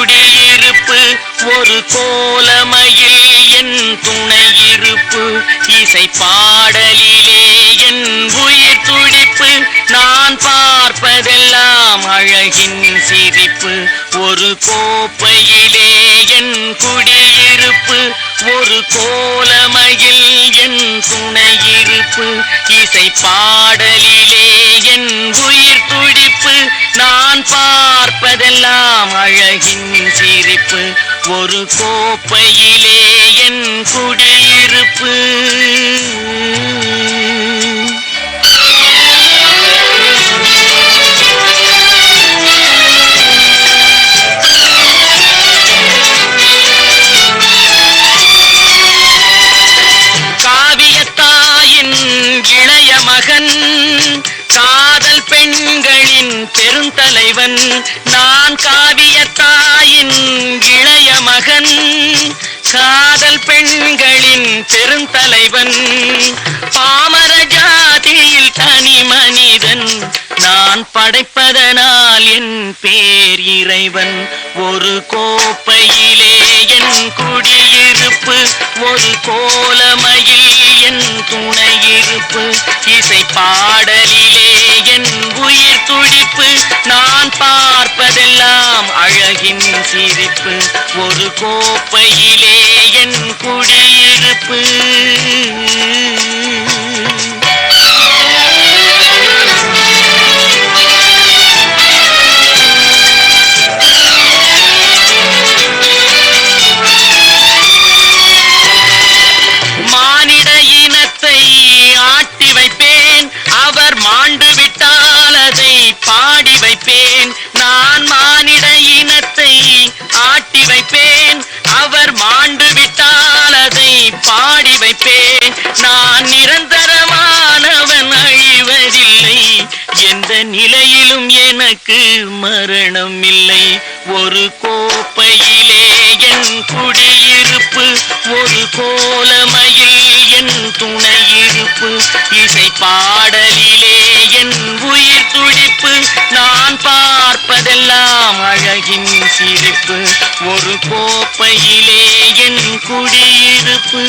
குடியிருப்பு ஒரு கோலமையில் என் துணையிருப்பு இசை பாடலிலே என் உயிர் துடிப்பு நான் பார்ப்பதெல்லாம் அழகின் சிரிப்பு ஒரு கோப்பையிலே என் குடியிருப்பு ஒரு கோலமையில் என் துணையிருப்பு இசை பாடலிலே என் உயிர் துடிப்பு நான் பார்ப்பதெல்லாம் அழகின் சிரிப்பு ஒரு கோப்பையிலே என் குடியிருப்பு காவியத்தாயின் இளைய மகன் காதல் பெண்களின் பெருந்தலைவன் நான் காவியத்தாயின் இளைய மகன் காதல் பெண்களின் பெருந்தலைவன் பாமர ஜாதியில் தனி மனிதன் நான் படைப்பதனால் என் பேர் இறைவன் ஒரு கோப்பையிலே என் குடியிருப்பு ஒரு கோலமையில் என் துணையிருப்பு இசை பாடலிலே என் உயிர் துடிப்பு நான் பார்ப்பதெல்லாம் அழகின் சிரிப்பு ஒரு கோப்பையிலே என் குடியிருப்பு மானிட இனத்தை ஆட்டி வைப்பேன் அவர் மாண்டு விட்டால் அதை பாடி வைப்பேன் நான் மானிட இனத்தை ஆட்டி வைப்பேன் அவர் மாண்டு விட்டால் அதை பாடி வைப்பேன் நான் நிரந்தரமானவன் அழிவதில்லை எந்த நிலையிலும் எனக்கு மரணம் இல்லை ஒரு கோப்பையிலே என் குடியிருப்பு ஒரு கோலமையில் என் துணையிருப்பு இசை பாடலிலே என் உயிர் துடிப்பு நான் பார்ப்பதெல்லாம் அழகின் சிரிப்பு ஒரு கோப்பையிலே என் குடியிருப்பு